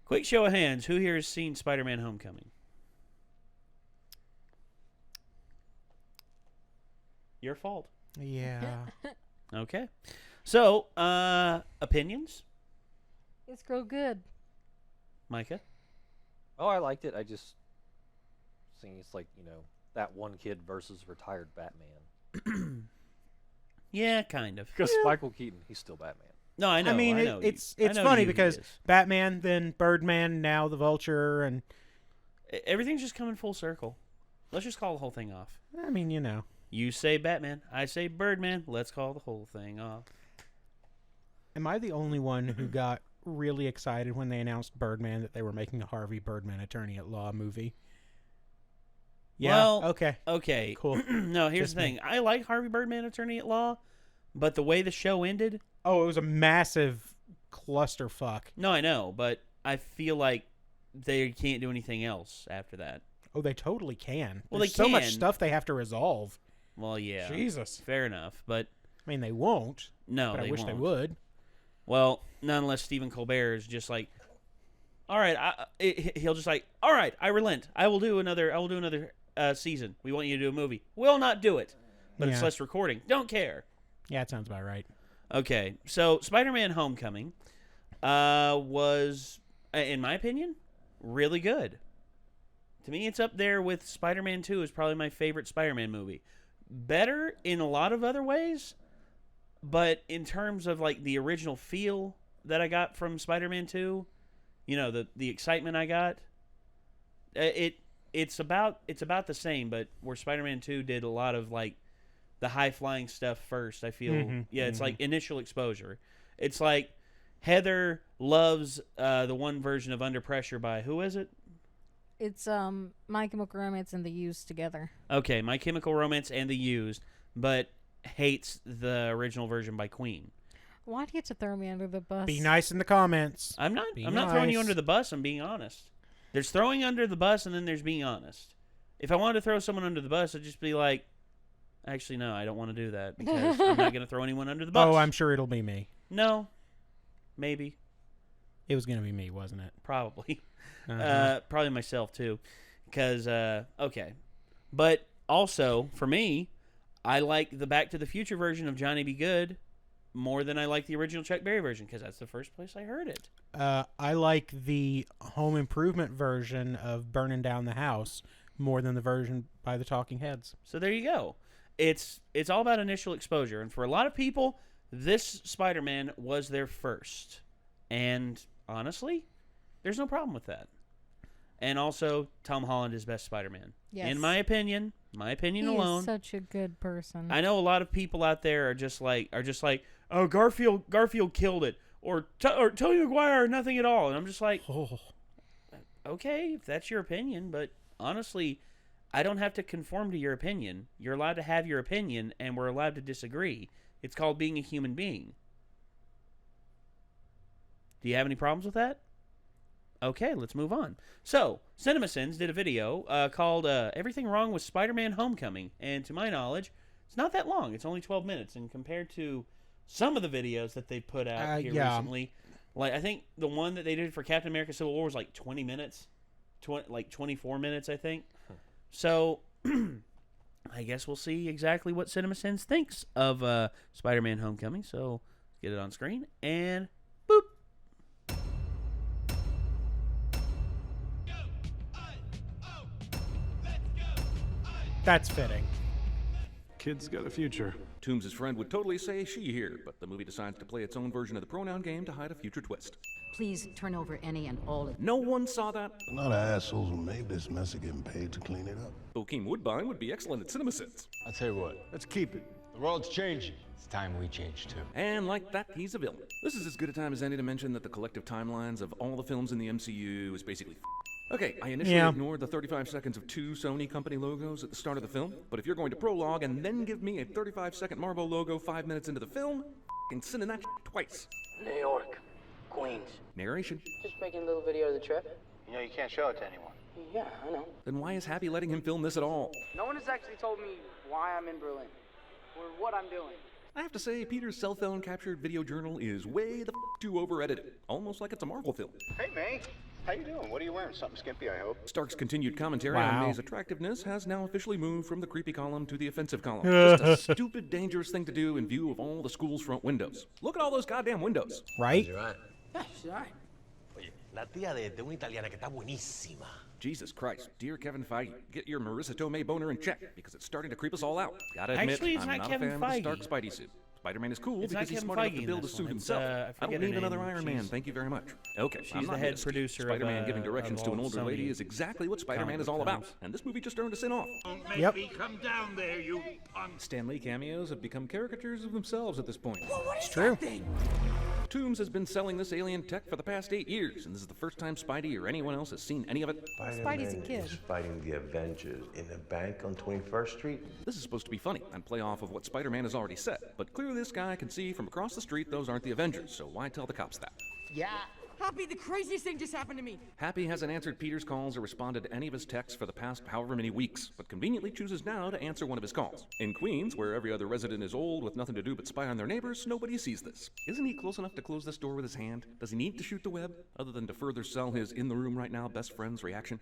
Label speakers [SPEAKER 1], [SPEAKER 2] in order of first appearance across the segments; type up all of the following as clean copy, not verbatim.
[SPEAKER 1] Quick show of hands. Who here has seen Spider-Man Homecoming? Your fault.
[SPEAKER 2] Yeah.
[SPEAKER 1] Okay. So, opinions?
[SPEAKER 3] It's real good.
[SPEAKER 1] Micah?
[SPEAKER 4] Oh, I liked it. I just think it's like, that one kid versus retired Batman.
[SPEAKER 1] Yeah, kind of.
[SPEAKER 4] Because Michael Keaton, he's still Batman.
[SPEAKER 1] No, I know.
[SPEAKER 2] I mean, it's funny because Batman, then Birdman, now the Vulture, and
[SPEAKER 1] everything's just coming full circle. Let's just call the whole thing off.
[SPEAKER 2] I mean,
[SPEAKER 1] You say Batman, I say Birdman. Let's call the whole thing off.
[SPEAKER 2] Am I the only one who got really excited when they announced Birdman that they were making a Harvey Birdman Attorney at Law movie? Yeah.
[SPEAKER 1] Well,
[SPEAKER 2] okay.
[SPEAKER 1] Okay.
[SPEAKER 2] Cool.
[SPEAKER 1] No, here's the thing. I like Harvey Birdman Attorney at Law, but the way the show ended.
[SPEAKER 2] Oh, it was a massive clusterfuck.
[SPEAKER 1] No, I know, but I feel like they can't do anything else after that.
[SPEAKER 2] Oh, they totally can.
[SPEAKER 1] Well,
[SPEAKER 2] There's
[SPEAKER 1] they
[SPEAKER 2] so much
[SPEAKER 1] can.
[SPEAKER 2] stuff they have to resolve.
[SPEAKER 1] Well, yeah.
[SPEAKER 2] Jesus.
[SPEAKER 1] Fair enough, but
[SPEAKER 2] I mean, they won't.
[SPEAKER 1] no,
[SPEAKER 2] but
[SPEAKER 1] they
[SPEAKER 2] I wish
[SPEAKER 1] won't.
[SPEAKER 2] they would.
[SPEAKER 1] Well, not unless Stephen Colbert is just like, all right, he'll just like, all right, I relent. I will do another season. We want you to do a movie. We'll not do it, but it's
[SPEAKER 2] Yeah.
[SPEAKER 1] less recording. Don't care.
[SPEAKER 2] Yeah, it sounds about right.
[SPEAKER 1] Okay, so Spider-Man Homecoming was, in my opinion, really good. To me, it's up there with Spider-Man 2 is probably my favorite Spider-Man movie. Better in a lot of other ways, but in terms of like the original feel that I got from Spider-Man 2, the excitement I got, it's about the same, but where Spider-Man 2 did a lot of like the high-flying stuff first, I feel. It's like initial exposure. It's like Heather loves the one version of Under Pressure by, who is it?
[SPEAKER 3] It's My Chemical Romance and The Used together.
[SPEAKER 1] Okay, My Chemical Romance and The Used, but hates the original version by Queen.
[SPEAKER 3] Why do you have to throw me under the bus?
[SPEAKER 2] Be nice in the comments.
[SPEAKER 1] I'm not
[SPEAKER 2] Be
[SPEAKER 1] not throwing you
[SPEAKER 2] nice.
[SPEAKER 1] under the bus, I'm being honest. There's throwing under the bus and then there's being honest. If I wanted to throw someone under the bus, I'd just be like, actually, no, I don't want to do that because I'm not going to throw anyone under the bus.
[SPEAKER 2] Oh, I'm sure it'll be me.
[SPEAKER 1] No. Maybe.
[SPEAKER 2] It was going to be me, wasn't it?
[SPEAKER 1] Probably.
[SPEAKER 2] Uh-huh.
[SPEAKER 1] Probably myself, too. Because, okay. But also, for me, I like the Back to the Future version of Johnny Be Good more than I like the original Chuck Berry version because that's the first place I heard it.
[SPEAKER 2] I like the Home Improvement version of Burning Down the House more than the version by the Talking Heads.
[SPEAKER 1] So there you go. It's all about initial exposure. And for a lot of people, this Spider-Man was their first. And honestly, there's no problem with that. And also, Tom Holland is best Spider-Man.
[SPEAKER 3] Yes.
[SPEAKER 1] In my opinion
[SPEAKER 3] He
[SPEAKER 1] alone.
[SPEAKER 3] is such a good person.
[SPEAKER 1] I know a lot of people out there are just like, oh, Garfield killed it, or Tobey Maguire, nothing at all. And I'm just like, okay, if that's your opinion, but honestly, I don't have to conform to your opinion. You're allowed to have your opinion, and we're allowed to disagree. It's called being a human being. Do you have any problems with that? Okay, let's move on. So, CinemaSins did a video called Everything Wrong with Spider-Man Homecoming. And to my knowledge, it's not that long. It's only 12 minutes. And compared to some of the videos that they put out here recently, like I think the one that they did for Captain America Civil War was like 20 minutes. Like 24 minutes, I think. So, I guess we'll see exactly what CinemaSins thinks of Spider-Man Homecoming. So, let's get it on screen. And boop.
[SPEAKER 2] That's fitting.
[SPEAKER 5] Kid's got a future.
[SPEAKER 6] Toombs' friend would totally say she here, but the movie decides to play its own version of the pronoun game to hide a future twist.
[SPEAKER 7] Please turn over any and all of
[SPEAKER 6] No one saw that.
[SPEAKER 8] A lot of assholes who made this mess are getting paid to clean it up.
[SPEAKER 6] Bokeem Woodbine would be excellent at CinemaSins.
[SPEAKER 9] I'll tell you what, let's keep it. The world's changing. It's time we change too.
[SPEAKER 6] And like that, he's a villain. This is as good a time as any to mention that the collective timelines of all the films in the MCU is basically Okay, I initially ignored the 35 seconds of two Sony company logos at the start of the film, but if you're going to prologue and then give me a 35-second Marvel logo 5 minutes into the film, f***ing sending that twice.
[SPEAKER 10] New York, Queens.
[SPEAKER 6] Narration.
[SPEAKER 10] Just making a little video of the trip.
[SPEAKER 11] You know you can't show it to anyone.
[SPEAKER 10] Yeah, I know.
[SPEAKER 6] Then why is Happy letting him film this at all?
[SPEAKER 10] No one has actually told me why I'm in Berlin, or what I'm doing.
[SPEAKER 6] I have to say, Peter's cell phone captured video journal is way the f*** too over-edited. Almost like it's a Marvel film.
[SPEAKER 11] Hey, May.
[SPEAKER 9] How you doing? What are you wearing? Something skimpy, I hope.
[SPEAKER 6] Stark's continued commentary
[SPEAKER 2] Wow.
[SPEAKER 6] on May's attractiveness has now officially moved from the creepy column to the offensive column. Just a stupid, dangerous thing to do in view of all the school's front windows. Look at all those goddamn windows.
[SPEAKER 2] Right?
[SPEAKER 10] Yeah, she's alright.
[SPEAKER 11] Oye, la tía de una italiana que está buenísima.
[SPEAKER 6] Jesus Christ, dear Kevin Feige, get your Marissa Tomei boner in check, because it's starting to creep us all out. Gotta admit,
[SPEAKER 1] Actually, it's
[SPEAKER 6] I'm
[SPEAKER 1] not
[SPEAKER 6] not
[SPEAKER 1] Kevin
[SPEAKER 6] a fan
[SPEAKER 1] Feige.
[SPEAKER 6] of the Stark Spidey suit. Spider-Man is cool
[SPEAKER 1] It's
[SPEAKER 6] because
[SPEAKER 1] not
[SPEAKER 6] he's
[SPEAKER 1] Kevin
[SPEAKER 6] smart enough
[SPEAKER 1] Feige
[SPEAKER 6] to build
[SPEAKER 1] in
[SPEAKER 6] a
[SPEAKER 1] this
[SPEAKER 6] suit
[SPEAKER 1] one. It's,
[SPEAKER 6] himself.
[SPEAKER 1] I
[SPEAKER 6] I
[SPEAKER 1] forget
[SPEAKER 6] don't
[SPEAKER 1] her
[SPEAKER 6] need another
[SPEAKER 1] name.
[SPEAKER 6] Iron Man,
[SPEAKER 1] She's-
[SPEAKER 6] thank you very much. Okay,
[SPEAKER 1] She's
[SPEAKER 6] I'm
[SPEAKER 1] the
[SPEAKER 6] not
[SPEAKER 1] head
[SPEAKER 6] missed.
[SPEAKER 1] producer of,
[SPEAKER 6] Spider-Man giving directions
[SPEAKER 1] of
[SPEAKER 6] to an
[SPEAKER 1] all
[SPEAKER 6] older
[SPEAKER 1] Sony
[SPEAKER 6] lady is exactly what Spider-Man is
[SPEAKER 1] comic
[SPEAKER 6] all about,
[SPEAKER 1] films.
[SPEAKER 6] and this movie just earned a sin off.
[SPEAKER 2] Yep.
[SPEAKER 5] Come down there, you punk.
[SPEAKER 6] Stan Lee cameos have become caricatures of themselves at this point.
[SPEAKER 2] It's true.
[SPEAKER 6] Toombs has been selling this alien tech for the past 8 years, and this is the first time Spidey or anyone else has seen any of it.
[SPEAKER 3] Spidey's a kid.
[SPEAKER 8] Is fighting the Avengers in a bank on 21st Street.
[SPEAKER 6] This is supposed to be funny and play off of what Spider-Man has already said, but clearly this guy can see from across the street those aren't the Avengers, so why tell the cops that?
[SPEAKER 10] Yeah.
[SPEAKER 12] Happy, the craziest thing just happened to me.
[SPEAKER 6] Happy hasn't answered Peter's calls or responded to any of his texts for the past however many weeks, but conveniently chooses now to answer one of his calls. In Queens, where every other resident is old with nothing to do but spy on their neighbors, nobody sees this. Isn't he close enough to close this door with his hand? Does he need to shoot the web, other than to further sell his in the room right now best friend's reaction?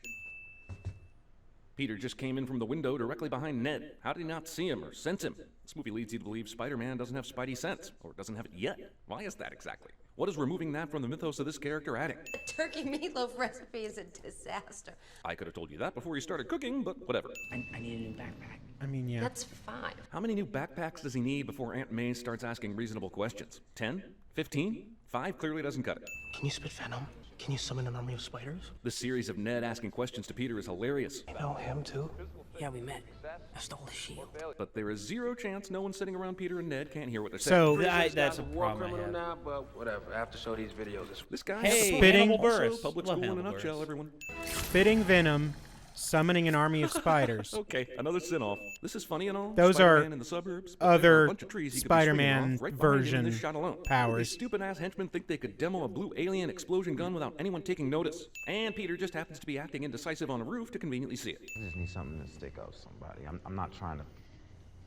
[SPEAKER 6] Peter just came in from the window directly behind Ned. How did he not see him or sense him? This movie leads you to believe Spider-Man doesn't have Spidey sense, or doesn't have it yet. Why is that exactly? What is removing that from the mythos of this character adding?
[SPEAKER 7] The turkey meatloaf recipe is a disaster.
[SPEAKER 6] I could have told you that before you started cooking, but whatever.
[SPEAKER 10] I need a new backpack.
[SPEAKER 2] I mean, yeah.
[SPEAKER 7] That's 5.
[SPEAKER 6] How many new backpacks does he need before Aunt May starts asking reasonable questions? 10? 15? 5 clearly doesn't cut it.
[SPEAKER 11] Can you spit venom? Can you summon an army of spiders?
[SPEAKER 6] This series of Ned asking questions to Peter is hilarious.
[SPEAKER 11] You know him too?
[SPEAKER 10] Yeah, we met. I stole the shield.
[SPEAKER 6] But there is zero chance no one sitting around Peter and Ned can't hear what they're
[SPEAKER 2] So,
[SPEAKER 6] saying.
[SPEAKER 1] That's a problem I have.
[SPEAKER 9] now, but whatever. I have to show these videos.
[SPEAKER 6] This guy
[SPEAKER 1] Hey,
[SPEAKER 6] has a
[SPEAKER 2] Spitting-
[SPEAKER 1] Hannibal
[SPEAKER 6] Also,
[SPEAKER 1] Buress.
[SPEAKER 6] public
[SPEAKER 1] Love
[SPEAKER 6] school in a
[SPEAKER 1] Hannibal
[SPEAKER 6] nutshell,
[SPEAKER 1] Buress.
[SPEAKER 6] everyone.
[SPEAKER 2] Spitting venom, summoning an army of spiders.
[SPEAKER 6] Okay, another sin-off. This is funny and all.
[SPEAKER 2] Those
[SPEAKER 6] Spider-Man
[SPEAKER 2] are
[SPEAKER 6] in the suburbs, but there are
[SPEAKER 2] other
[SPEAKER 6] a bunch of trees he could be swinging
[SPEAKER 2] Spider-Man
[SPEAKER 6] off right behind him in this
[SPEAKER 2] version
[SPEAKER 6] shot alone.
[SPEAKER 2] powers.
[SPEAKER 6] These stupid-ass henchmen think they could demo a blue alien explosion gun without anyone taking notice. And Peter just happens to be acting indecisive on a roof to conveniently see it.
[SPEAKER 13] I just need something to stick out somebody. I'm not trying to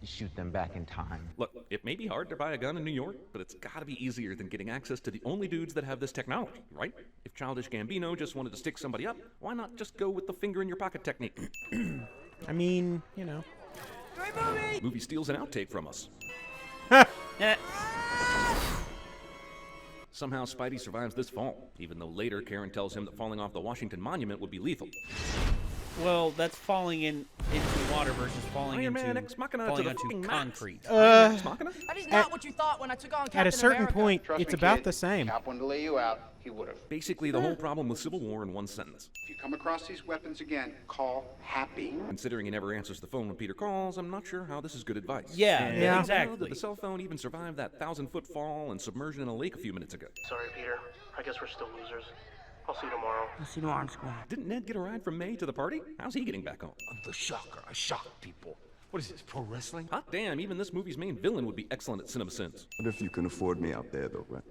[SPEAKER 13] shoot them back in time.
[SPEAKER 6] Look, it may be hard to buy a gun in New York, but it's gotta be easier than getting access to the only dudes that have this technology, right? If Childish Gambino just wanted to stick somebody up, why not just go with the finger in your pocket technique?
[SPEAKER 2] I mean, you know.
[SPEAKER 12] Great movie!
[SPEAKER 6] Movie steals an outtake from us.
[SPEAKER 1] Eh,
[SPEAKER 6] Somehow Spidey survives this fall, even though later Karen tells him that falling off the Washington Monument would be lethal.
[SPEAKER 1] well, that's falling into water versus falling
[SPEAKER 6] Iron
[SPEAKER 1] into
[SPEAKER 6] Man Ex Machina to
[SPEAKER 1] falling
[SPEAKER 6] the
[SPEAKER 1] onto
[SPEAKER 6] fucking max.
[SPEAKER 1] concrete.
[SPEAKER 6] Ex Machina?
[SPEAKER 12] That is not what you thought when I took on Captain
[SPEAKER 2] At a certain
[SPEAKER 12] America.
[SPEAKER 2] point,
[SPEAKER 9] Trust
[SPEAKER 2] it's
[SPEAKER 9] me,
[SPEAKER 2] about
[SPEAKER 9] kid.
[SPEAKER 2] the same.
[SPEAKER 9] Cap wanted to lay you out. He would have.
[SPEAKER 6] Basically, the whole problem with Civil War in one sentence.
[SPEAKER 9] If you come across these weapons again, call Happy.
[SPEAKER 6] Considering he never answers the phone when Peter calls, I'm not sure how this is good advice.
[SPEAKER 1] Yeah,
[SPEAKER 6] And
[SPEAKER 2] yeah.
[SPEAKER 1] exactly.
[SPEAKER 6] Did the cell phone even survive that 1,000-foot fall and submersion in a lake a few minutes ago?
[SPEAKER 11] Sorry, Peter. I guess we're still losers. I'll see you tomorrow.
[SPEAKER 10] I'll see you tomorrow in school.
[SPEAKER 6] Didn't Ned get a ride from May to the party? How's he getting back home?
[SPEAKER 9] I'm the shocker. I shock people. What is this, pro wrestling?
[SPEAKER 6] Hot damn, even this movie's main villain would be excellent at CinemaSins.
[SPEAKER 5] What if you can afford me out there, though, right?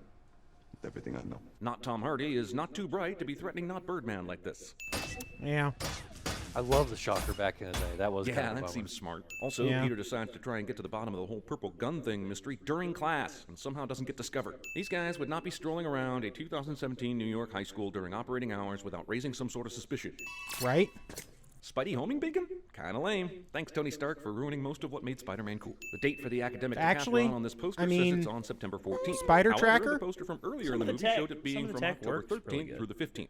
[SPEAKER 5] With everything I know.
[SPEAKER 6] Not Tom Hardy is not too bright to be threatening not Birdman like this.
[SPEAKER 2] Yeah.
[SPEAKER 4] I love the Shocker back in the day. That was
[SPEAKER 6] Yeah,
[SPEAKER 4] kind of a
[SPEAKER 6] that
[SPEAKER 4] bummer.
[SPEAKER 6] seems smart. Also,
[SPEAKER 2] Yeah.
[SPEAKER 6] Peter decides to try and get to the bottom of the whole purple gun thing mystery during class, and somehow doesn't get discovered. These guys would not be strolling around a 2017 New York high school during operating hours without raising some sort of suspicion.
[SPEAKER 2] Right?
[SPEAKER 6] Spidey homing beacon? Kinda lame. Thanks, Tony Stark, for ruining most of what made Spider-Man cool. The date for the academic
[SPEAKER 2] Actually,
[SPEAKER 6] decathlon on this poster
[SPEAKER 2] I mean,
[SPEAKER 6] says it's on September 14th.
[SPEAKER 2] Spider
[SPEAKER 6] However,
[SPEAKER 2] Tracker?
[SPEAKER 6] the poster from earlier
[SPEAKER 1] Some
[SPEAKER 6] in the
[SPEAKER 1] of the
[SPEAKER 6] movie
[SPEAKER 1] tech-
[SPEAKER 6] showed it
[SPEAKER 1] some
[SPEAKER 6] being
[SPEAKER 1] of the
[SPEAKER 6] from
[SPEAKER 1] tech
[SPEAKER 6] October
[SPEAKER 1] works really
[SPEAKER 6] 13th
[SPEAKER 1] good.
[SPEAKER 6] through the 15th.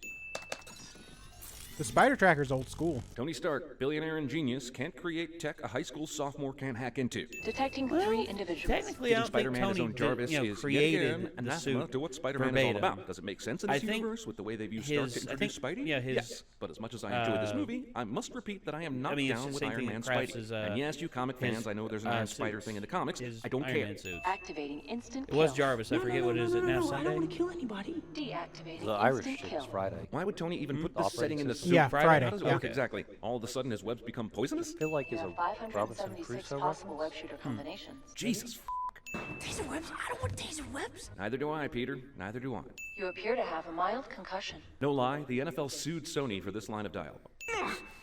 [SPEAKER 2] The Spider Tracker's old school.
[SPEAKER 6] Tony Stark, billionaire and genius, can't create tech a high school sophomore can't hack into.
[SPEAKER 7] Detecting 3 individuals.
[SPEAKER 1] Technically, I
[SPEAKER 6] Giving
[SPEAKER 1] don't think
[SPEAKER 6] Spider-Man his
[SPEAKER 1] Tony
[SPEAKER 6] own Jarvis
[SPEAKER 1] did,
[SPEAKER 6] is
[SPEAKER 1] created
[SPEAKER 6] yet again
[SPEAKER 1] the
[SPEAKER 6] anathema
[SPEAKER 1] suit
[SPEAKER 6] to what Spider-Man is all
[SPEAKER 1] verbatim.
[SPEAKER 6] about. Does it make sense in
[SPEAKER 1] I
[SPEAKER 6] this
[SPEAKER 1] think
[SPEAKER 6] universe with the way they've used Stark to
[SPEAKER 1] his- I
[SPEAKER 6] introduce
[SPEAKER 1] think-
[SPEAKER 6] Spidey?
[SPEAKER 1] yeah, his,
[SPEAKER 6] yes, but as much as I enjoy this
[SPEAKER 1] uh,
[SPEAKER 6] movie, I must repeat that I am not
[SPEAKER 1] I mean, it's
[SPEAKER 6] down
[SPEAKER 1] the
[SPEAKER 6] with
[SPEAKER 1] same
[SPEAKER 6] Iron
[SPEAKER 1] thing
[SPEAKER 6] Man
[SPEAKER 1] that crafts
[SPEAKER 6] Spidey.
[SPEAKER 1] his,
[SPEAKER 6] And yes, you comic
[SPEAKER 1] his,
[SPEAKER 6] fans, I know there's an Iron Spider
[SPEAKER 1] suits.
[SPEAKER 6] thing in the comics.
[SPEAKER 1] His
[SPEAKER 6] I don't
[SPEAKER 1] Iron
[SPEAKER 6] care.
[SPEAKER 1] Man suits.
[SPEAKER 7] Activating instant
[SPEAKER 1] It was
[SPEAKER 7] kill.
[SPEAKER 1] Jarvis. I forget what is it now.
[SPEAKER 10] I don't
[SPEAKER 1] Sunday.
[SPEAKER 10] want to kill anybody.
[SPEAKER 7] Deactivating
[SPEAKER 4] The Irish
[SPEAKER 7] instant
[SPEAKER 4] chick
[SPEAKER 7] kill.
[SPEAKER 4] is Friday.
[SPEAKER 6] Why would Tony even put
[SPEAKER 4] The
[SPEAKER 6] this setting in the
[SPEAKER 4] operating
[SPEAKER 6] suit?
[SPEAKER 2] Yeah, Friday,
[SPEAKER 6] How does it
[SPEAKER 2] yeah.
[SPEAKER 6] work exactly? All of a sudden his webs become poisonous?
[SPEAKER 4] I feel like
[SPEAKER 7] You
[SPEAKER 4] he's
[SPEAKER 7] have
[SPEAKER 4] a Robinson
[SPEAKER 7] 576
[SPEAKER 4] Crusoe
[SPEAKER 7] possible
[SPEAKER 4] reference.
[SPEAKER 7] web shooter combinations.
[SPEAKER 6] Jesus.
[SPEAKER 10] Taser webs? I don't want taser webs.
[SPEAKER 6] Neither do I, Peter. Neither do I.
[SPEAKER 7] You appear to have a mild concussion.
[SPEAKER 6] No lie, the NFL sued Sony for this line of dialogue.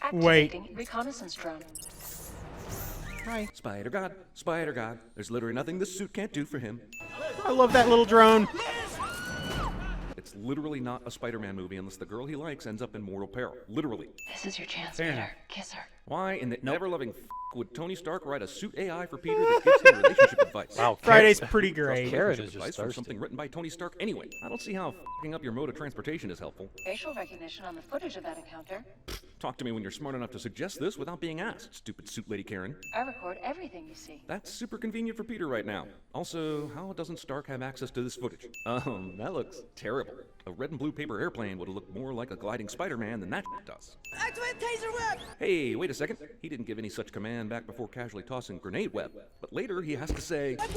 [SPEAKER 7] Activating reconnaissance drone.
[SPEAKER 2] Hi.
[SPEAKER 6] Spider God, Spider God. There's literally nothing this suit can't do for him.
[SPEAKER 2] I love that little drone.
[SPEAKER 6] it's literally not a Spider-Man movie unless the girl he likes ends up in mortal peril. Literally.
[SPEAKER 7] This is your chance,
[SPEAKER 1] Fair
[SPEAKER 7] Peter.
[SPEAKER 1] enough.
[SPEAKER 7] Kiss her.
[SPEAKER 6] Why in the ever-loving would Tony Stark write a suit AI for Peter that gives him relationship advice?
[SPEAKER 4] Wow,
[SPEAKER 2] Friday's pretty great.
[SPEAKER 4] Carrot
[SPEAKER 6] Relationship
[SPEAKER 4] is
[SPEAKER 6] advice
[SPEAKER 4] just
[SPEAKER 6] from
[SPEAKER 4] thirsty.
[SPEAKER 6] something written by Tony Stark anyway. I don't see how f***ing up your mode of transportation is helpful.
[SPEAKER 7] Facial recognition on the footage of that encounter.
[SPEAKER 6] Talk to me when you're smart enough to suggest this without being asked, stupid suit lady Karen.
[SPEAKER 7] I record everything you see.
[SPEAKER 6] That's super convenient for Peter right now. Also, how doesn't Stark have access to this footage? That looks terrible. A red and blue paper airplane would have looked more like a gliding Spider-Man than that does.
[SPEAKER 12] Activate taser web!
[SPEAKER 6] Hey, wait a second. He didn't give any such command back before casually tossing grenade web. But later he has to say,
[SPEAKER 12] Wipe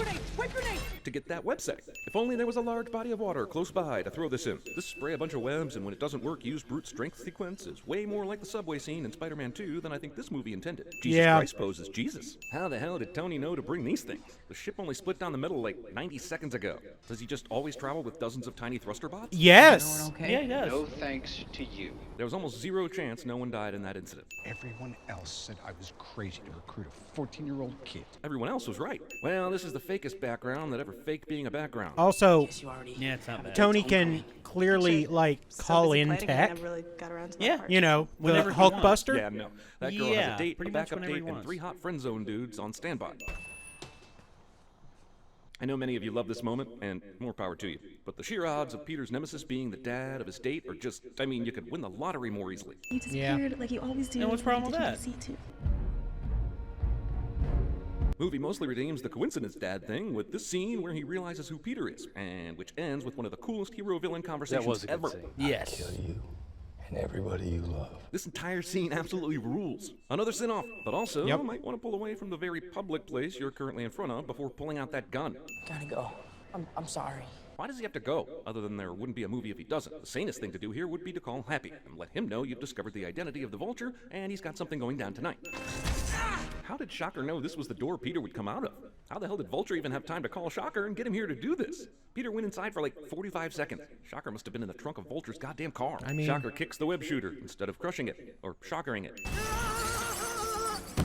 [SPEAKER 12] grenade!
[SPEAKER 6] to get that web setting. If only there was a large body of water close by to throw this in. This spray a bunch of webs and when it doesn't work use brute strength sequence is way more like the subway scene in Spider-Man 2 than I think this movie intended. Jesus Christ poses Jesus. How the hell did Tony know to bring these things? The ship only split down the middle like 90 seconds ago. Does he just always travel with dozens of tiny thruster bots?
[SPEAKER 2] Yes.
[SPEAKER 1] Yeah, he does.
[SPEAKER 9] No thanks to you.
[SPEAKER 6] There was almost zero chance no one died in that incident.
[SPEAKER 9] Everyone else said I was crazy to recruit a 14-year-old kid.
[SPEAKER 6] Everyone else was right. Well, this is the fakest background that ever faked being a background.
[SPEAKER 2] Also,
[SPEAKER 1] Yeah, it's not bad.
[SPEAKER 2] Tony can clearly call in tech.
[SPEAKER 1] Yeah.
[SPEAKER 2] You know,
[SPEAKER 1] Whenever
[SPEAKER 2] the
[SPEAKER 1] he wants.
[SPEAKER 2] Hulkbuster.
[SPEAKER 6] Yeah, no. That girl has
[SPEAKER 1] Yeah,
[SPEAKER 6] a date, a
[SPEAKER 1] pretty much
[SPEAKER 6] backup
[SPEAKER 1] whenever he
[SPEAKER 6] date, and
[SPEAKER 1] wants.
[SPEAKER 6] 3 hot friend zone dudes on standby. I know many of you love this moment, and more power to you. But the sheer odds of Peter's nemesis being the dad of his date are just, I mean, you could win the lottery more easily.
[SPEAKER 14] You disappeared like you always do.
[SPEAKER 1] And what's the problem with that?
[SPEAKER 6] Movie mostly redeems the coincidence dad thing with this scene where he realizes who Peter is, and which ends with one of the coolest hero-villain conversations
[SPEAKER 4] That was a good
[SPEAKER 6] ever.
[SPEAKER 4] scene.
[SPEAKER 1] Yes.
[SPEAKER 8] You and everybody you love.
[SPEAKER 6] This entire scene absolutely rules. Another sin-off, but also you might want to pull away from the very public place you're currently in front of before pulling out that gun.
[SPEAKER 12] Gotta go. I'm sorry.
[SPEAKER 6] Why does he have to go? Other than there wouldn't be a movie if he doesn't. The sanest thing to do here would be to call Happy and let him know you've discovered the identity of the Vulture and he's got something going down tonight. How did Shocker know this was the door Peter would come out of? How the hell did Vulture even have time to call Shocker and get him here to do this? Peter went inside for like 45 seconds. Shocker must have been in the trunk of Vulture's goddamn car.
[SPEAKER 2] I mean-
[SPEAKER 6] Shocker kicks the web shooter instead of crushing it, or shockering it.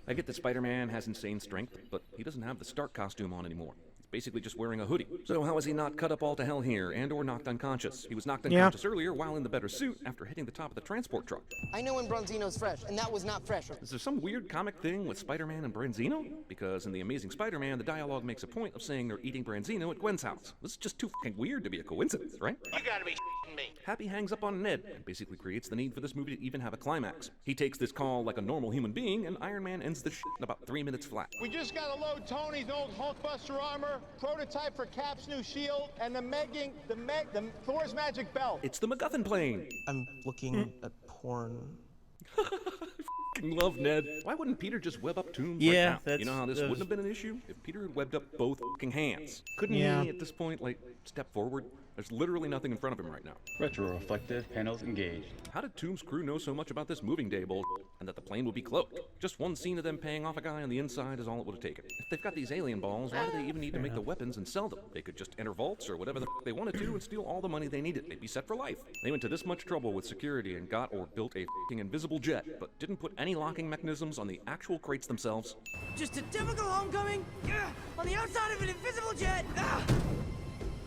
[SPEAKER 6] I get that Spider-Man has insane strength, but he doesn't have the Stark costume on anymore. He's basically just wearing a hoodie. So how is he not cut up all to hell here and or knocked unconscious? He was knocked unconscious earlier while in the better suit after hitting the top of the transport truck.
[SPEAKER 12] I know when Bronzino's fresh, and that was not fresh.
[SPEAKER 6] Is there some weird comic thing with Spider-Man and Branzino? Because in The Amazing Spider-Man, the dialogue makes a point of saying they're eating Branzino at Gwen's house. This is just too fucking weird to be a coincidence, right?
[SPEAKER 9] You gotta be s***ing me.
[SPEAKER 6] Happy hangs up on Ned and basically creates the need for this movie to even have a climax. He takes this call like a normal human being, and Iron Man ends this shit in about 3 minutes flat.
[SPEAKER 15] We just gotta load Tony's old Hulkbuster armor, prototype for Cap's new shield, and the Thor's magic belt.
[SPEAKER 6] It's the MacGuffin plane.
[SPEAKER 12] I'm looking at porn.
[SPEAKER 6] Fucking love Ned. Why wouldn't Peter just web up Tooms
[SPEAKER 1] Yeah,
[SPEAKER 6] right now?
[SPEAKER 1] that's-
[SPEAKER 6] You know how this
[SPEAKER 1] that
[SPEAKER 6] wouldn't
[SPEAKER 1] was-
[SPEAKER 6] have been an issue? If Peter had webbed up both fucking hands. Couldn't
[SPEAKER 2] Yeah.
[SPEAKER 6] he, at this point, like, step forward? There's literally nothing in front of him right now.
[SPEAKER 16] Retroreflective panels engaged.
[SPEAKER 6] How did Toombs' crew know so much about this moving day bull and that the plane would be cloaked? Just one scene of them paying off a guy on the inside is all it would have taken. If they've got these alien balls, why do they even need to make the weapons and sell them? They could just enter vaults or whatever the they wanted to and steal all the money they needed. They'd be set for life. They went to this much trouble with security and got or built a fucking invisible jet, but didn't put any locking mechanisms on the actual crates themselves.
[SPEAKER 12] Just a typical homecoming. On the outside of an invisible jet.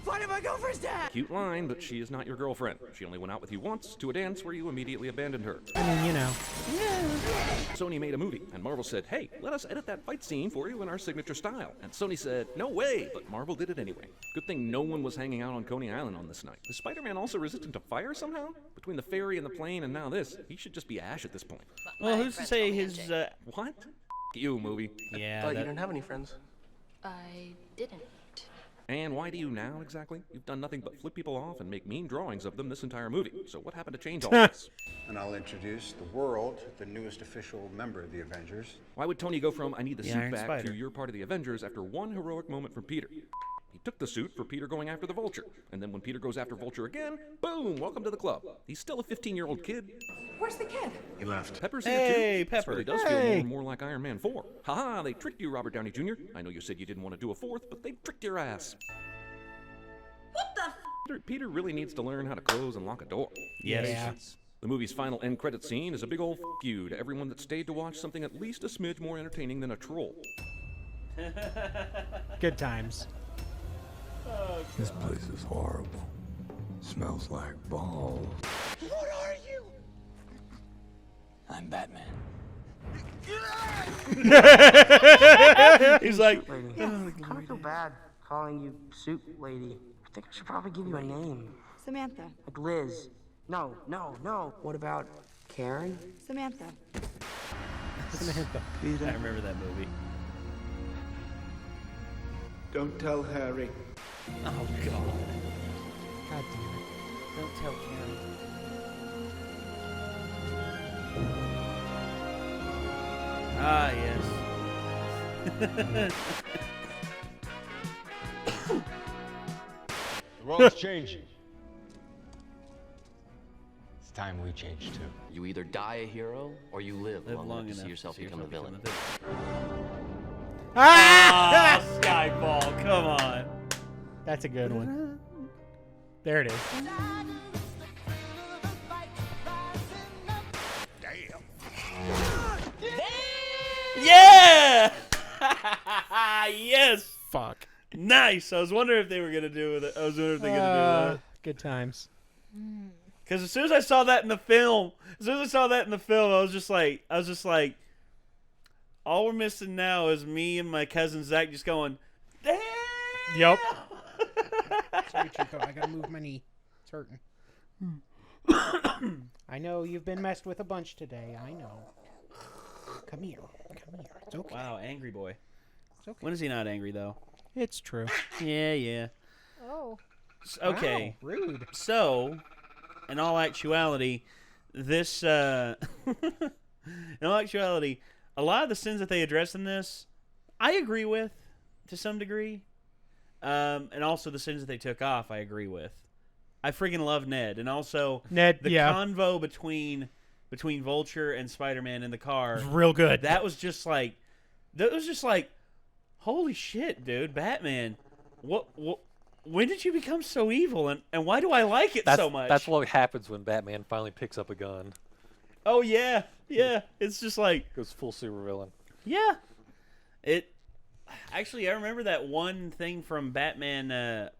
[SPEAKER 12] Finding my girlfriend's dad.
[SPEAKER 6] Cute line, but she is not your girlfriend. She only went out with you once to a dance where you immediately abandoned her.
[SPEAKER 2] I mean, you know.
[SPEAKER 6] Sony made a movie, and Marvel said, hey, let us edit that fight scene for you in our signature style. And Sony said, no way, but Marvel did it anyway. Good thing no one was hanging out on Coney Island on this night. Is Spider-Man also resistant to fire somehow? Between the ferry and the plane and now this, he should just be Ash at this point.
[SPEAKER 1] Well, who's to say his,
[SPEAKER 6] What? You, movie.
[SPEAKER 1] Yeah,
[SPEAKER 11] But you don't have any friends.
[SPEAKER 7] I didn't.
[SPEAKER 6] And why do you now, exactly? You've done nothing but flip people off and make mean drawings of them this entire movie. So what happened to change all this?
[SPEAKER 17] And I'll introduce the world, the newest official member of the Avengers.
[SPEAKER 6] Why would Tony go from, I need the
[SPEAKER 1] The
[SPEAKER 6] suit
[SPEAKER 1] Iron
[SPEAKER 6] back,
[SPEAKER 1] Spider.
[SPEAKER 6] to you're part of the Avengers after one heroic moment from Peter? He took the suit for Peter going after the Vulture. And then when Peter goes after Vulture again, boom, welcome to the club. He's still a 15-year-old kid.
[SPEAKER 12] Where's the kid?
[SPEAKER 17] He left.
[SPEAKER 6] Pepper's here
[SPEAKER 1] Hey,
[SPEAKER 6] too.
[SPEAKER 1] Pepper.
[SPEAKER 6] This really does feel more and more like Iron Man 4. Haha, they tricked you, Robert Downey Jr. I know you said you didn't want to do a fourth, but they tricked your ass.
[SPEAKER 12] What the
[SPEAKER 6] Peter really needs to learn how to close and lock a door.
[SPEAKER 1] Yes.
[SPEAKER 2] Yeah.
[SPEAKER 6] The movie's final end credit scene is a big old f you to everyone that stayed to watch something at least a smidge more entertaining than a troll.
[SPEAKER 2] Good times.
[SPEAKER 5] This place is horrible. Smells like balls.
[SPEAKER 12] What are you?
[SPEAKER 16] I'm Batman.
[SPEAKER 1] He's like,
[SPEAKER 10] Yeah, I kind of feel bad calling you Soup Lady. I think I should probably give you a name.
[SPEAKER 14] Samantha.
[SPEAKER 10] Like Liz. No. What about Karen?
[SPEAKER 14] Samantha.
[SPEAKER 2] Samantha.
[SPEAKER 1] I remember that movie.
[SPEAKER 9] Don't tell Harry.
[SPEAKER 1] Oh, God.
[SPEAKER 2] God damn it.
[SPEAKER 1] Don't tell Karen. Ah, yes.
[SPEAKER 9] The world's changing.
[SPEAKER 16] It's time we change too.
[SPEAKER 18] You either die a hero or you live long enough to see yourself become a villain.
[SPEAKER 1] Ah, Skyfall, come on.
[SPEAKER 2] That's a good one. There it is.
[SPEAKER 1] Yeah! Yes!
[SPEAKER 2] Fuck.
[SPEAKER 1] Nice. I was wondering if they were gonna do it. I was wondering if they were gonna do that.
[SPEAKER 2] Good times.
[SPEAKER 1] Because as soon as I saw that in the film, I was just like, all we're missing now is me and my cousin Zach just going, damn!
[SPEAKER 2] Yep. Sorry, Chico. I gotta move my knee. It's hurting. I know you've been messed with a bunch today. I know. Come here. It's okay.
[SPEAKER 1] Wow, angry boy.
[SPEAKER 2] It's okay.
[SPEAKER 1] When is he not angry, though?
[SPEAKER 2] It's true.
[SPEAKER 1] Yeah.
[SPEAKER 3] Oh.
[SPEAKER 1] Okay.
[SPEAKER 2] Wow, rude.
[SPEAKER 1] So, in all actuality, this, a lot of the sins that they address in this, I agree with, to some degree. And also the sins that they took off, I agree with. I freaking love Ned. And also,
[SPEAKER 2] Ned,
[SPEAKER 1] the convo between Vulture and Spider-Man in the car.
[SPEAKER 2] Real good.
[SPEAKER 1] That was just like, holy shit, dude, Batman. When did you become so evil, and why do I like it so much?
[SPEAKER 4] That's what happens when Batman finally picks up a gun.
[SPEAKER 1] Oh, yeah. It's just like...
[SPEAKER 4] Goes full supervillain.
[SPEAKER 1] Yeah. Actually, I remember that one thing from Batman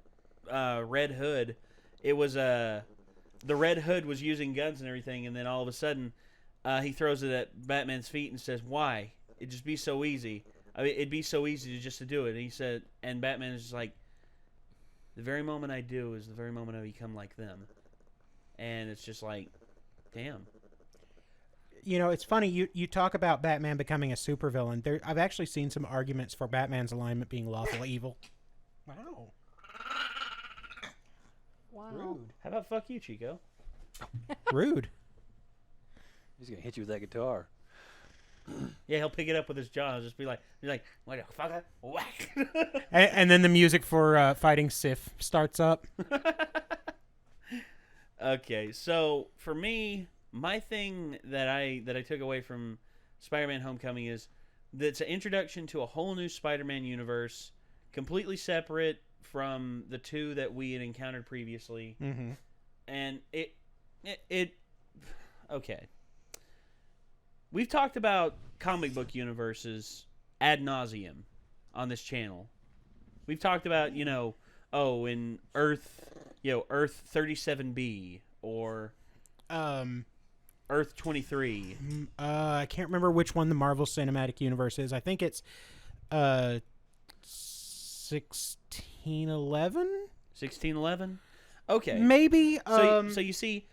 [SPEAKER 1] Red Hood. It was... the Red Hood was using guns and everything, and then all of a sudden, he throws it at Batman's feet and says, why? It'd just be so easy. I mean, it'd be so easy to do it. And he said... And Batman is just like... The very moment I do is the very moment I become like them. And it's just like, damn.
[SPEAKER 2] You know, it's funny. You talk about Batman becoming a supervillain. I've actually seen some arguments for Batman's alignment being lawful evil. Wow.
[SPEAKER 1] Rude. How about fuck you, Chico?
[SPEAKER 2] Rude.
[SPEAKER 4] He's going to hit you with that guitar.
[SPEAKER 1] Yeah, he'll pick it up with his jaws. Just be like, what the fuck? Whack.
[SPEAKER 2] And then the music for fighting Sif starts up.
[SPEAKER 1] Okay, so for me, my thing that I took away from Spider-Man: Homecoming is that it's an introduction to a whole new Spider-Man universe, completely separate from the two that we had encountered previously.
[SPEAKER 2] Mm-hmm.
[SPEAKER 1] And it okay. We've talked about comic book universes ad nauseum on this channel. We've talked about, in Earth 37B or Earth 23.
[SPEAKER 2] I can't remember which one the Marvel Cinematic Universe is. I think it's 1611.
[SPEAKER 1] 1611? Okay.
[SPEAKER 2] Maybe.
[SPEAKER 1] So you see,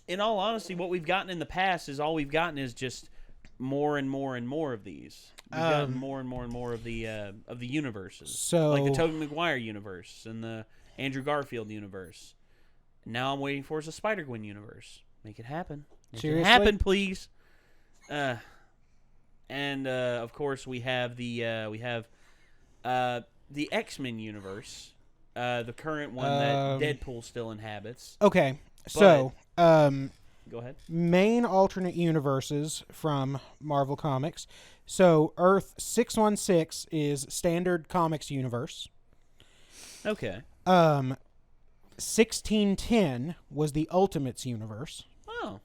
[SPEAKER 1] in all honesty, what we've gotten in the past is all we've gotten is just more and more and more of these. We've gotten more and more and more of the universes.
[SPEAKER 2] So,
[SPEAKER 1] like the Tobey Maguire universe and the Andrew Garfield universe. Now I'm waiting for is a Spider-Gwen universe. Make it happen. Make
[SPEAKER 2] Seriously?
[SPEAKER 1] it happen, please. And of course we have the X-Men universe, the current one that Deadpool still inhabits.
[SPEAKER 2] Okay,
[SPEAKER 1] But-
[SPEAKER 2] so
[SPEAKER 1] go ahead.
[SPEAKER 2] Main alternate universes from Marvel Comics. So Earth 616 is standard comics universe.
[SPEAKER 1] Okay.
[SPEAKER 2] 1610 was the Ultimates universe.
[SPEAKER 1] Oh.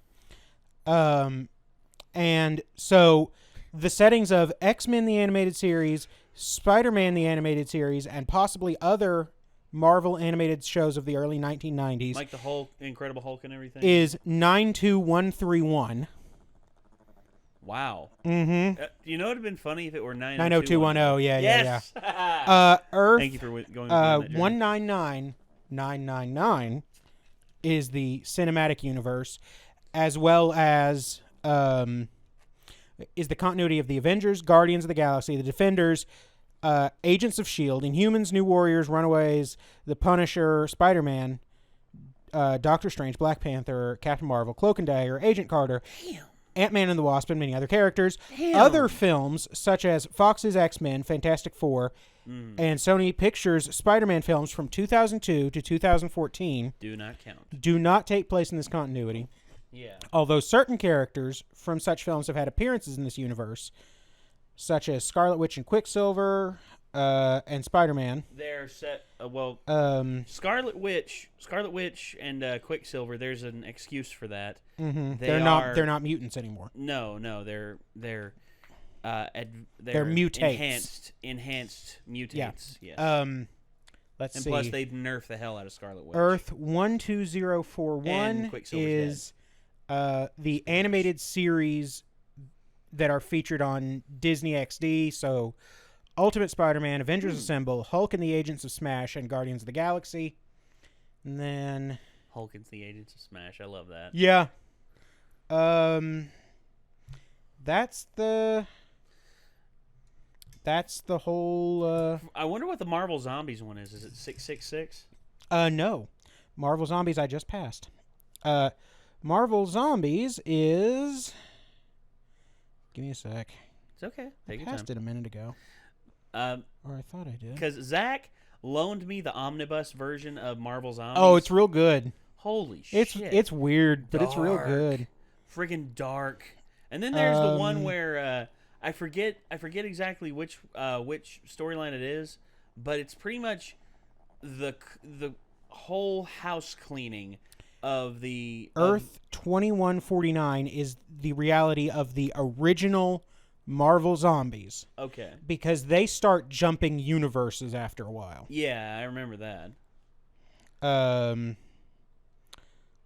[SPEAKER 2] And so the settings of X-Men the animated series, Spider-Man the animated series, and possibly other Marvel animated shows of the early 1990s.
[SPEAKER 1] Like the Hulk, Incredible Hulk and everything?
[SPEAKER 2] Is 92131.
[SPEAKER 1] Wow.
[SPEAKER 2] Mm-hmm.
[SPEAKER 1] You know it would have been funny if it were
[SPEAKER 2] 90210. Yeah,
[SPEAKER 1] yes!
[SPEAKER 2] yeah. Earth.
[SPEAKER 1] Thank you for going that journey.
[SPEAKER 2] 199999 is the cinematic universe, as well as is the continuity of the Avengers, Guardians of the Galaxy, the Defenders, Agents of S.H.I.E.L.D., Inhumans, New Warriors, Runaways, The Punisher, Spider-Man, Doctor Strange, Black Panther, Captain Marvel, Cloak and Dagger, Agent Carter, Ant-Man and the Wasp, and many other characters. Other films, such as Fox's X-Men, Fantastic Four, and Sony Pictures' Spider-Man films from 2002 to 2014
[SPEAKER 1] do not count.
[SPEAKER 2] Do not take place in this continuity.
[SPEAKER 1] Yeah.
[SPEAKER 2] Although certain characters from such films have had appearances in this universe, such as Scarlet Witch and Quicksilver, and Spider-Man.
[SPEAKER 1] They're set. Scarlet Witch, and Quicksilver. There's an excuse for that.
[SPEAKER 2] Mm-hmm. They're not mutants anymore.
[SPEAKER 1] No, they're
[SPEAKER 2] mutates.
[SPEAKER 1] Enhanced mutates.
[SPEAKER 2] Yeah.
[SPEAKER 1] Yes.
[SPEAKER 2] Let's see.
[SPEAKER 1] And plus, they'd nerf the hell out of Scarlet Witch.
[SPEAKER 2] Earth 12041 is the animated series that are featured on Disney XD. So, Ultimate Spider-Man, Avengers Assemble, Hulk and the Agents of Smash, and Guardians of the Galaxy. And then
[SPEAKER 1] Hulk and the Agents of Smash. I love that.
[SPEAKER 2] Yeah. That's the whole.
[SPEAKER 1] I wonder what the Marvel Zombies one is. Is it 666?
[SPEAKER 2] No, Marvel Zombies I just passed. Marvel Zombies is. Give me a sec.
[SPEAKER 1] It's okay. Take
[SPEAKER 2] I
[SPEAKER 1] your time.
[SPEAKER 2] passed it a minute ago. Or I thought I did.
[SPEAKER 1] Because Zach loaned me the omnibus version of Marvel Zombies.
[SPEAKER 2] Oh, it's real good.
[SPEAKER 1] Holy shit!
[SPEAKER 2] It's weird, but it's real good.
[SPEAKER 1] Friggin' dark. And then there's the one where I forget exactly which storyline it is, but it's pretty much the whole house cleaning of the
[SPEAKER 2] Earth 2149 is the reality of the original Marvel Zombies.
[SPEAKER 1] Okay.
[SPEAKER 2] Because they start jumping universes after a while.
[SPEAKER 1] Yeah, I remember that.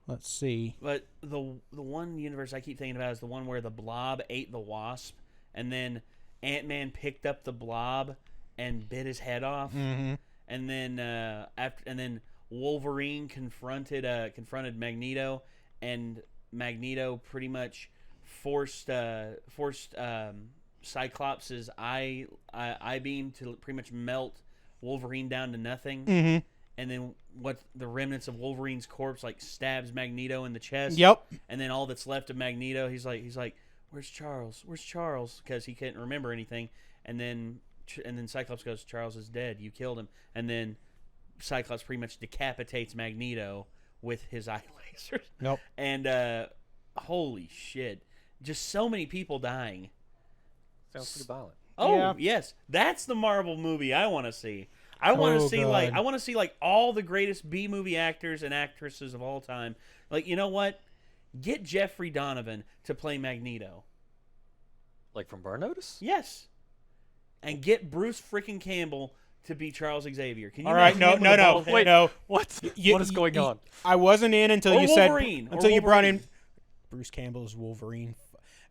[SPEAKER 2] Let's see.
[SPEAKER 1] But the one universe I keep thinking about is the one where the Blob ate the Wasp, and then Ant-Man picked up the Blob and bit his head off,
[SPEAKER 2] mm-hmm.
[SPEAKER 1] and then Wolverine confronted Magneto, and Magneto pretty much forced Cyclops' eye beam to pretty much melt Wolverine down to nothing.
[SPEAKER 2] Mm-hmm.
[SPEAKER 1] And then what the remnants of Wolverine's corpse like stabs Magneto in the chest.
[SPEAKER 2] Yep.
[SPEAKER 1] And then all that's left of Magneto, he's like, "Where's Charles? Where's Charles?" Because he couldn't remember anything. And then Cyclops goes, "Charles is dead. You killed him." And then Cyclops pretty much decapitates Magneto with his eye lasers.
[SPEAKER 2] Nope.
[SPEAKER 1] And holy shit, just so many people dying.
[SPEAKER 4] Sounds pretty violent.
[SPEAKER 1] Oh
[SPEAKER 2] yeah.
[SPEAKER 1] Yes, that's the Marvel movie I want to see. I want to see like all the greatest B movie actors and actresses of all time. Like, you know what? Get Jeffrey Donovan to play Magneto.
[SPEAKER 4] Like from Burn Notice?
[SPEAKER 1] Yes. And get Bruce freaking Campbell to be Charles Xavier. Can you?
[SPEAKER 2] All right, no.
[SPEAKER 1] Wait,
[SPEAKER 2] no.
[SPEAKER 4] What? What is going on?
[SPEAKER 2] I wasn't in until you
[SPEAKER 1] Wolverine,
[SPEAKER 2] said you brought in Bruce Campbell as Wolverine.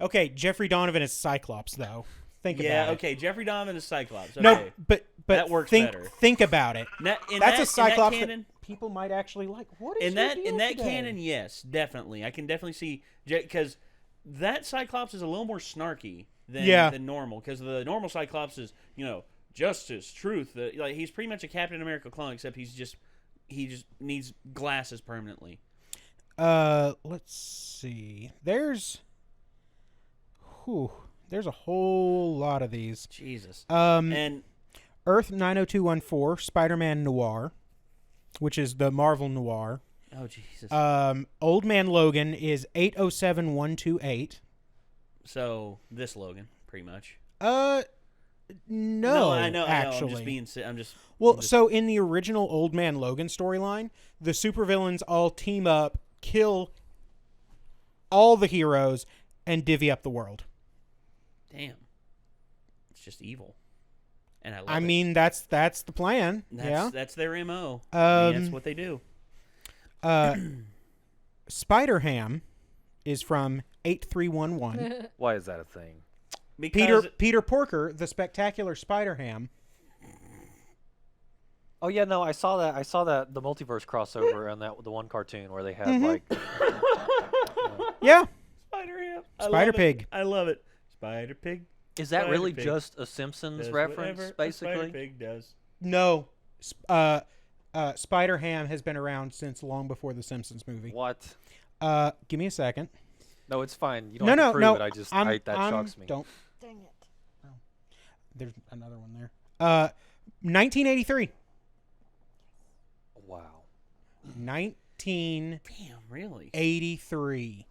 [SPEAKER 2] Okay, Jeffrey Donovan is Cyclops though. Think about it.
[SPEAKER 1] Yeah, okay. Jeffrey Donovan is Cyclops. Okay.
[SPEAKER 2] No, but
[SPEAKER 1] that works
[SPEAKER 2] better. Think about it. That's a Cyclops
[SPEAKER 1] that canon,
[SPEAKER 2] that people might actually like. What is
[SPEAKER 1] in that
[SPEAKER 2] your deal
[SPEAKER 1] in that
[SPEAKER 2] today?
[SPEAKER 1] canon? Yes, definitely. I can definitely see because that Cyclops is a little more snarky than normal. Because the normal Cyclops is justice, truth. Like he's pretty much a Captain America clone, except he just needs glasses permanently.
[SPEAKER 2] Let's see. There's a whole lot of these.
[SPEAKER 1] Jesus.
[SPEAKER 2] And Earth 90214, Spider-Man Noir, which is the Marvel Noir.
[SPEAKER 1] Oh, Jesus.
[SPEAKER 2] Old Man Logan is 807128.
[SPEAKER 1] So, this Logan, pretty much.
[SPEAKER 2] No,
[SPEAKER 1] I know.
[SPEAKER 2] Actually.
[SPEAKER 1] I'm just.
[SPEAKER 2] So in the original Old Man Logan storyline, the supervillains all team up, kill all the heroes, and divvy up the world.
[SPEAKER 1] Damn. It's just evil. And
[SPEAKER 2] I mean, that's the plan.
[SPEAKER 1] That's their MO. I mean, that's what they do.
[SPEAKER 2] Spider-Ham is from 8311.
[SPEAKER 4] Why is that a thing?
[SPEAKER 1] Because
[SPEAKER 2] Peter Porker, the spectacular Spider-Ham.
[SPEAKER 4] Oh yeah, no, I saw that the multiverse crossover on the one cartoon where they had like.
[SPEAKER 2] Yeah.
[SPEAKER 1] Spider-Ham.
[SPEAKER 2] Spider-Pig.
[SPEAKER 1] I love it. Spider-Pig.
[SPEAKER 4] Is that really just a Simpsons reference, basically?
[SPEAKER 1] Spider-Pig does.
[SPEAKER 2] No. Spider-Ham has been around since long before the Simpsons movie.
[SPEAKER 4] What?
[SPEAKER 2] Give me a second.
[SPEAKER 4] No, it's fine. You don't have to prove it. That shocks me.
[SPEAKER 2] Don't.
[SPEAKER 3] Dang it.
[SPEAKER 2] Oh. There's another one there. 1983.
[SPEAKER 4] Wow.
[SPEAKER 1] 83. Damn, really?
[SPEAKER 2] 83.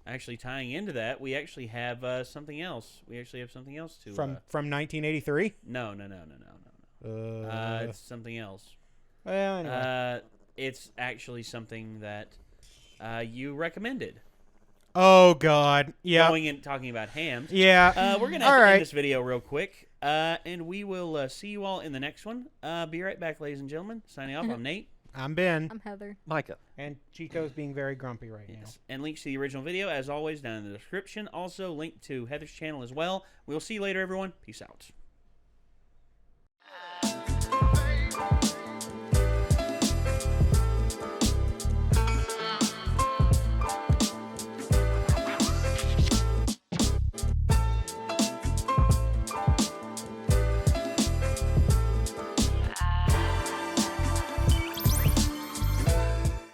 [SPEAKER 1] Actually, tying into that, we actually have something else. We actually have something else to
[SPEAKER 2] from 1983.
[SPEAKER 1] No. It's something else.
[SPEAKER 2] Well, anyway.
[SPEAKER 1] It's actually something that you recommended.
[SPEAKER 2] Oh God, yeah.
[SPEAKER 1] Going and talking about hams.
[SPEAKER 2] Yeah.
[SPEAKER 1] We're gonna have to end this video real quick, and we will see you all in the next one. Be right back, ladies and gentlemen. Signing off. I'm Nate.
[SPEAKER 2] I'm Ben.
[SPEAKER 3] I'm Heather.
[SPEAKER 4] Micah.
[SPEAKER 2] And Chico's being very grumpy right now.
[SPEAKER 1] And links to the original video, as always, down in the description. Also, link to Heather's channel as well. We'll see you later, everyone. Peace out.